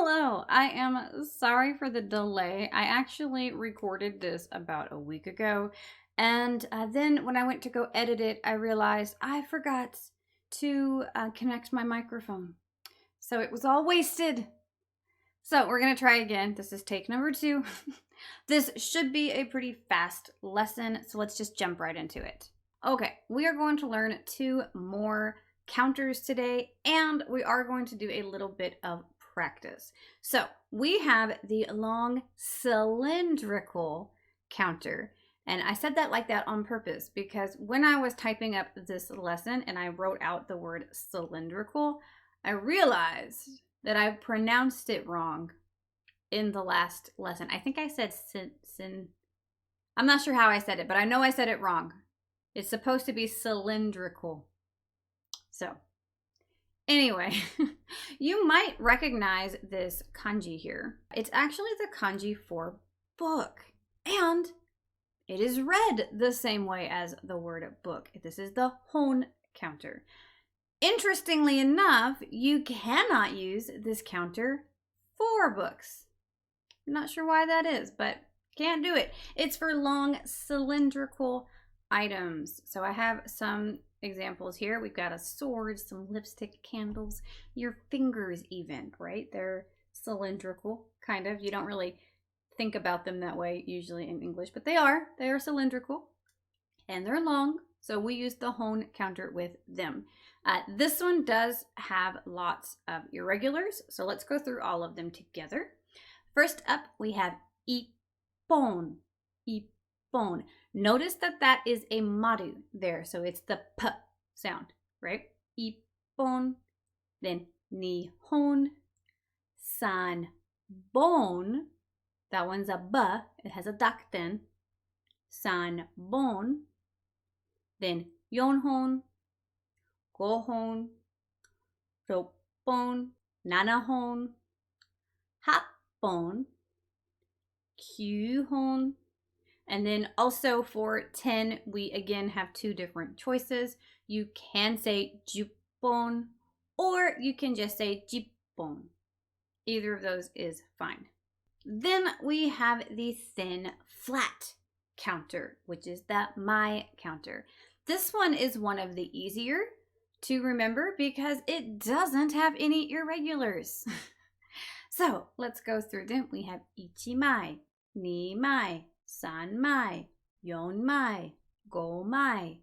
Hello, I am sorry for the delay. I actually recorded this about a week ago, and then when I went to go edit it, I realized I forgot to connect my microphone. So it was all wasted. So we're going to try again. This is take number 2. This should be a pretty fast lesson, so let's just jump right into it. Okay, we are going to learn 2 more counters today, and we are going to do a little bit of practice. So we have the long cylindrical counter, and I said that like that on purpose because when I was typing up this lesson and I wrote out the word cylindrical, I realized that I pronounced it wrong in the last lesson. I think I said I'm not sure how I said it, but I know I said it wrong. It's supposed to be cylindrical. So anyway, you might recognize this kanji here. It's actually the kanji for book, and it is read the same way as the word book. This is the hon counter. Interestingly enough, you cannot use this counter for books. I'm not sure why that is, but can't do it. It's for long cylindrical items. So I have some examples here. We've got a sword, some lipstick, candles, your fingers even, right? They're cylindrical, kind of. You don't really think about them that way usually in English, but they are cylindrical and they're long. So we use the hon counter with them. This one does have lots of irregulars. So let's go through all of them together. First up, we have ippon, ippon. Notice that that is a maru there. So it's the p sound, right? Ippon, then nihon, sanbon. That one's a b. It has a dakten. Sanbon. Then yonhon, gohon, roppon, nanahon, happon, kyuhon. And then also for 10, we again have 2 different choices. You can say juppon, or you can just say jippon. Either of those is fine. Then we have the thin flat counter, which is the mai counter. This one is one of the easier to remember because it doesn't have any irregulars. So let's go through them. We have ichimai, nimai, sanmai, yonmai, gomai,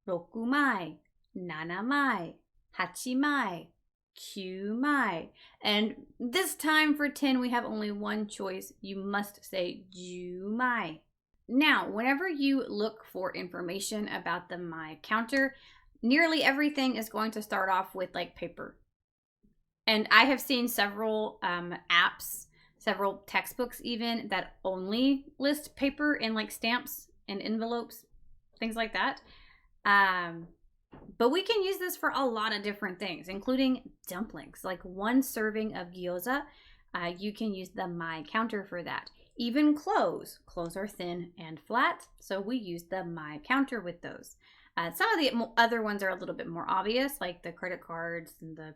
rokumai, nanamai, hachimai, kyumai. And this time for 10, we have only one choice. You must say jumai. Now, whenever you look for information about the mai counter, nearly everything is going to start off with like paper. And I have seen several apps, several textbooks even, that only list paper and like stamps and envelopes, things like that. But we can use this for a lot of different things, including dumplings. Like 1 serving of gyoza, you can use the mai counter for that. Even clothes. Clothes are thin and flat, so we use the mai counter with those. Some of the other ones are a little bit more obvious, like the credit cards and the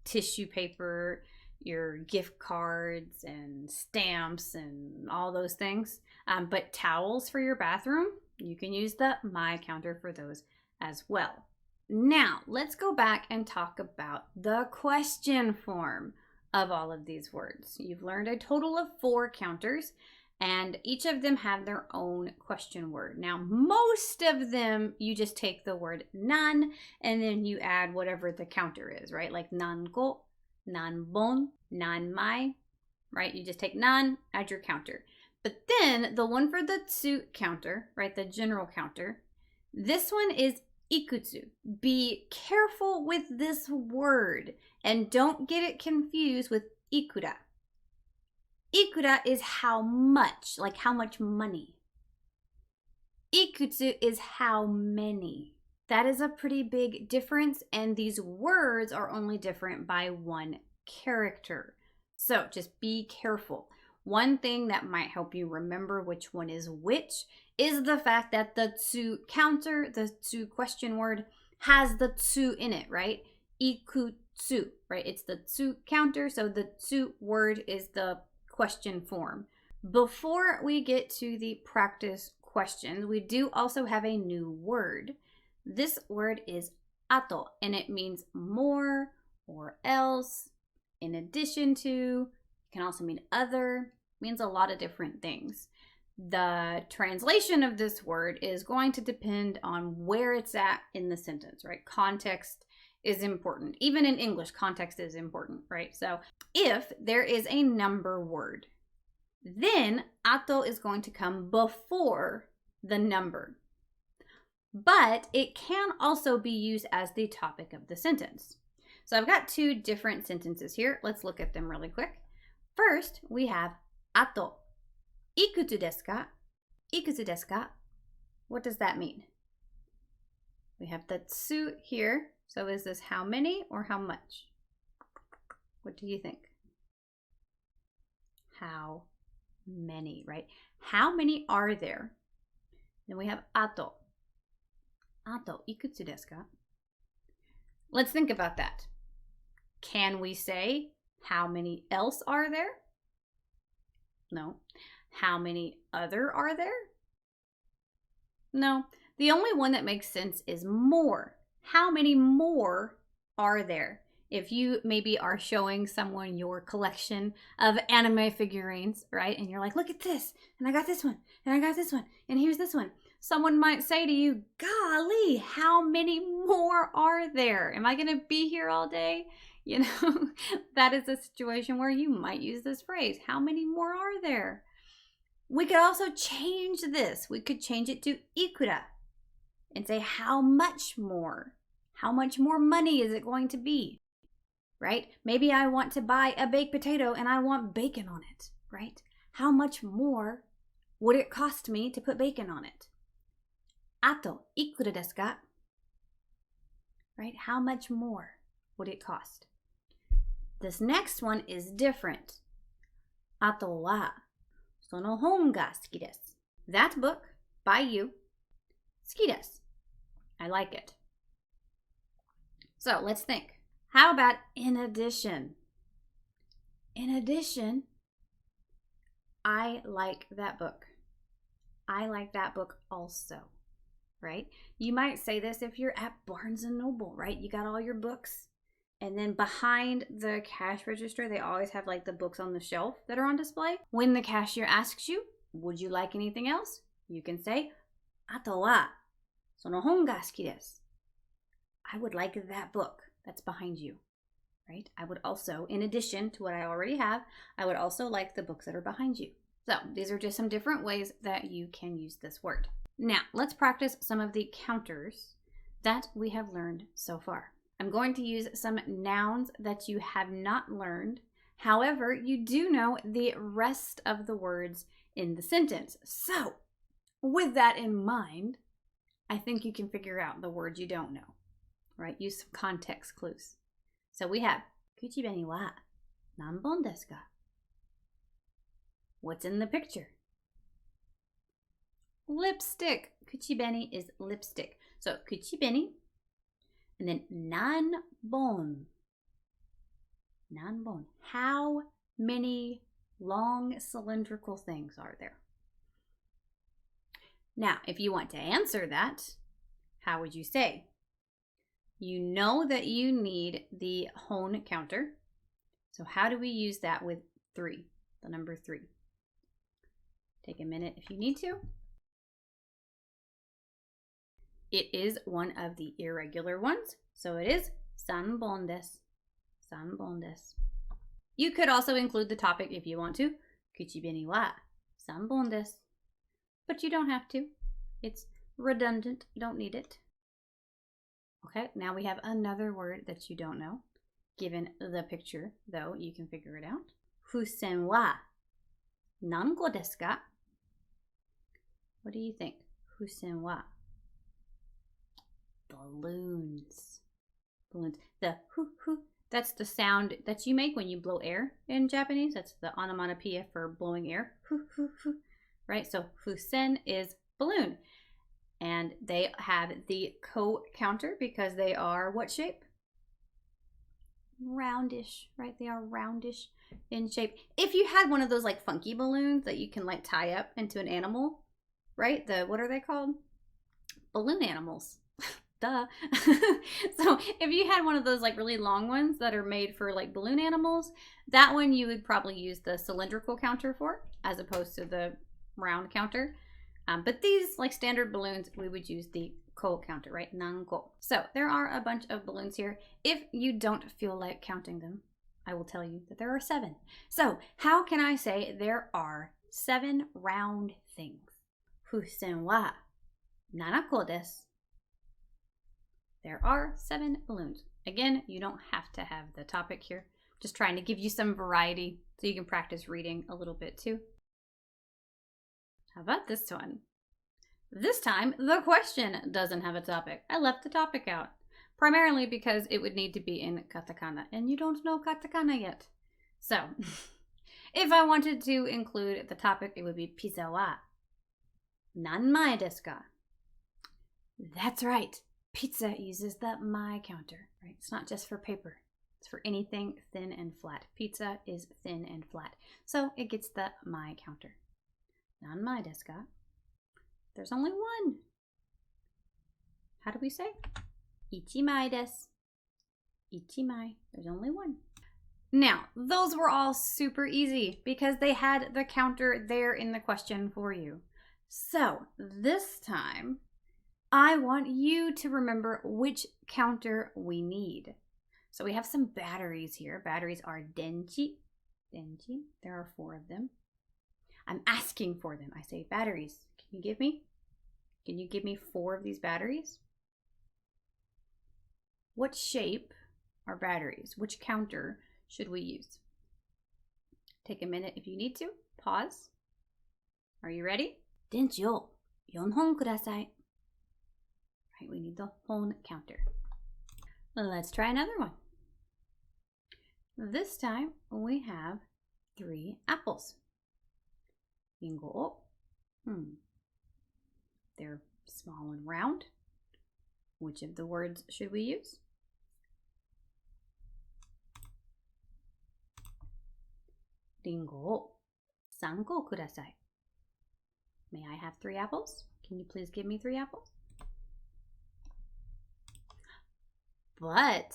tissue paper, your gift cards and stamps and all those things. But towels for your bathroom, you can use the mai counter for those as well. Now, let's go back and talk about the question form of all of these words. You've learned a total of 4 counters, and each of them have their own question word. Now, most of them, you just take the word nan, and then you add whatever the counter is, right? Like nango, nanbon, nanmai, right? You just take nan, add your counter. But then the one for the tsu counter, right? The general counter, this one is ikutsu. Be careful with this word and don't get it confused with ikura. Ikura is how much, like how much money. Ikutsu is how many. That is a pretty big difference, and these words are only different by 1 character. So just be careful. One thing that might help you remember which one is which is the fact that the tsu counter, the tsu question word, has the tsu in it, right? Ikutsu. tsu, right? It's the tsu counter, so the tsu word is the question form. Before we get to the practice questions, we do also have a new word. This word is ato, and it means more or else, in addition to, can also mean other, means a lot of different things. The translation of this word is going to depend on where it's at in the sentence, right? Context is important. Even in English, context is important, right? So if there is a number word, then ato is going to come before the number. But it can also be used as the topic of the sentence. So I've got two different sentences here. Let's look at them really quick. First, we have ato. Ikutsu desu ka? Ikutsu desu ka? What does that mean? We have the tsu here. So is this how many or how much? What do you think? How many, right? How many are there? Then we have ato. Ato, ikutsu desu ka? Let's think about that. Can we say how many else are there? No. How many other are there? No. The only one that makes sense is more. How many more are there? If you maybe are showing someone your collection of anime figurines, right? And you're like, look at this, and I got this one, and I got this one, and here's this one. Someone might say to you, golly, how many more are there? Am I going to be here all day? You know, that is a situation where you might use this phrase. How many more are there? We could also change this. We could change it to ikura and say how much more? How much more money is it going to be? Right? Maybe I want to buy a baked potato and I want bacon on it, right? How much more would it cost me to put bacon on it? Ato, ikura desu ka? Right? How much more would it cost? This next one is different. Ato wa sono hon ga suki desu. That book by you, suki desu. I like it. So let's think. How about in addition? In addition, I like that book. I like that book also, right? You might say this if you're at Barnes and Noble, right? You got all your books, and then behind the cash register, they always have like the books on the shelf that are on display. When the cashier asks you, would you like anything else? You can say, ato wa sono hon ga suki desu. I would like that book that's behind you, right? I would also, in addition to what I already have, I would also like the books that are behind you. So these are just some different ways that you can use this word. Now, let's practice some of the counters that we have learned so far. I'm going to use some nouns that you have not learned. However, you do know the rest of the words in the sentence. So, with that in mind, I think you can figure out the words you don't know, right? Use some context clues. So we have, kuchibeni wa nanbon desu ka? What's in the picture? Lipstick. Kuchibeni is lipstick. So kuchibeni, and then nanbon. Nanbon. How many long cylindrical things are there? Now, if you want to answer that, how would you say? You know that you need the hon counter. So how do we use that with 3, the number 3? Take a minute if you need to. It is one of the irregular ones. So it is sanbon desu. Sanbon desu. You could also include the topic if you want to. Kuchibeni wa sanbon desu. But you don't have to. It's redundant. Don't need it. Okay, now we have another word that you don't know. Given the picture, though, you can figure it out. Fusen wa nanko desu ka? What do you think? Fusen wa? Balloons. Balloons. The hu, that's the sound that you make when you blow air in Japanese. That's the onomatopoeia for blowing air. Hu, right? So fusen is balloon. And they have the ko counter because they are what shape? roundish, right? They are roundish in shape. If you had one of those like funky balloons that you can like tie up into an animal, right? What are they called? Balloon animals. Duh. So if you had one of those like really long ones that are made for like balloon animals, that one you would probably use the cylindrical counter for as opposed to the round counter. But these like standard balloons, we would use the ko counter, right? Nanko. So there are a bunch of balloons here. If you don't feel like counting them, I will tell you that there are 7. So how can I say there are 7 round things? Fusen wa 7個です. There are 7 balloons. Again, you don't have to have the topic here. Just trying to give you some variety so you can practice reading a little bit too. How about this one? This time, the question doesn't have a topic. I left the topic out, primarily because it would need to be in katakana, and you don't know katakana yet. So, if I wanted to include the topic, it would be pizza wa nanmai desu ka? That's right. Pizza uses the mai counter, right? It's not just for paper. It's for anything thin and flat. Pizza is thin and flat. So it gets the mai counter. Nanmai desu ka? There's only 1. How do we say? Ichimai desu. Ichimai. There's only 1. Now, those were all super easy because they had the counter there in the question for you. So this time, I want you to remember which counter we need. So we have some batteries here. Batteries are denchi. Denchi. There are 4 of them. I'm asking for them. I say batteries. Can you give me? Can you give me 4 of these batteries? What shape are batteries? Which counter should we use? Take a minute if you need to. Pause. Are you ready? 電池を4本ください. Right, we need the hone counter. Let's try another one. This time we have 3 apples. Bingo. They're small and round. Which of the words should we use? Ringo. 3個ください. May I have 3 apples? Can you please give me 3 apples? But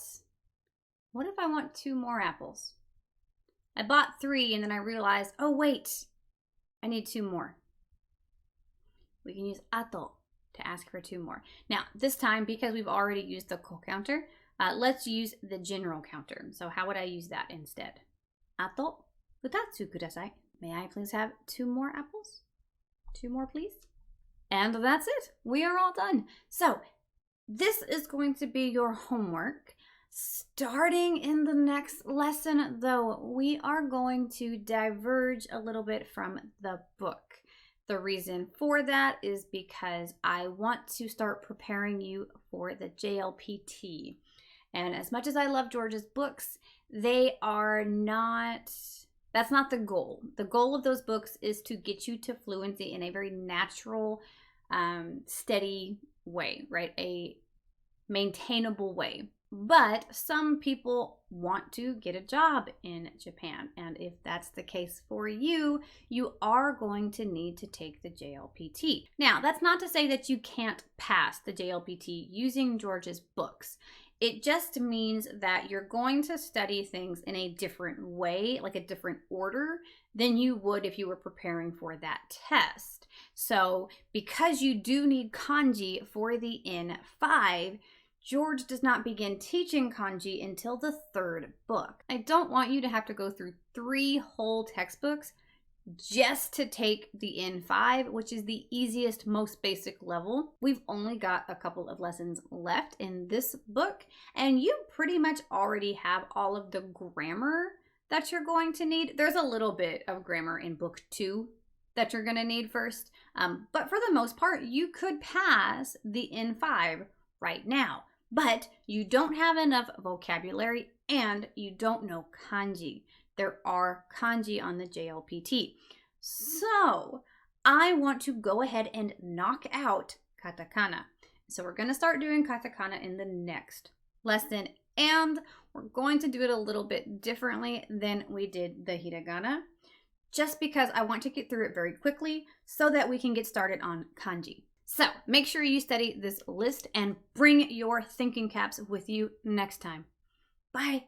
what if I want 2 more apples? I bought 3 and then I realized, oh wait, I need 2 more. We can use ato to ask for 2 more. Now, this time, because we've already used the ko counter, let's use the general counter. So how would I use that instead? Ato 2つください. May I please have 2 more apples? 2 more, please. And that's it. We are all done. So this is going to be your homework. Starting in the next lesson, though, we are going to diverge a little bit from the book. The reason for that is because I want to start preparing you for the JLPT. And as much as I love George's books, they are not... That's not the goal. The goal of those books is to get you to fluency in a very natural, steady way, right? A maintainable way. But some people want to get a job in Japan. And if that's the case for you, you are going to need to take the JLPT. Now, that's not to say that you can't pass the JLPT using George's books. It just means that you're going to study things in a different way, like a different order, than you would if you were preparing for that test. So because you do need kanji for the N5, George does not begin teaching kanji until the 3rd book. I don't want you to have to go through 3 whole textbooks just to take the N5, which is the easiest, most basic level. We've only got a couple of lessons left in this book, and you pretty much already have all of the grammar that you're going to need. There's a little bit of grammar in book 2 that you're going to need first, but for the most part, you could pass the N5 right now, but you don't have enough vocabulary and you don't know kanji. There are kanji on the JLPT. So I want to go ahead and knock out katakana. So we're going to start doing katakana in the next lesson. And we're going to do it a little bit differently than we did the hiragana, just because I want to get through it very quickly so that we can get started on kanji. So make sure you study this list and bring your thinking caps with you next time. Bye.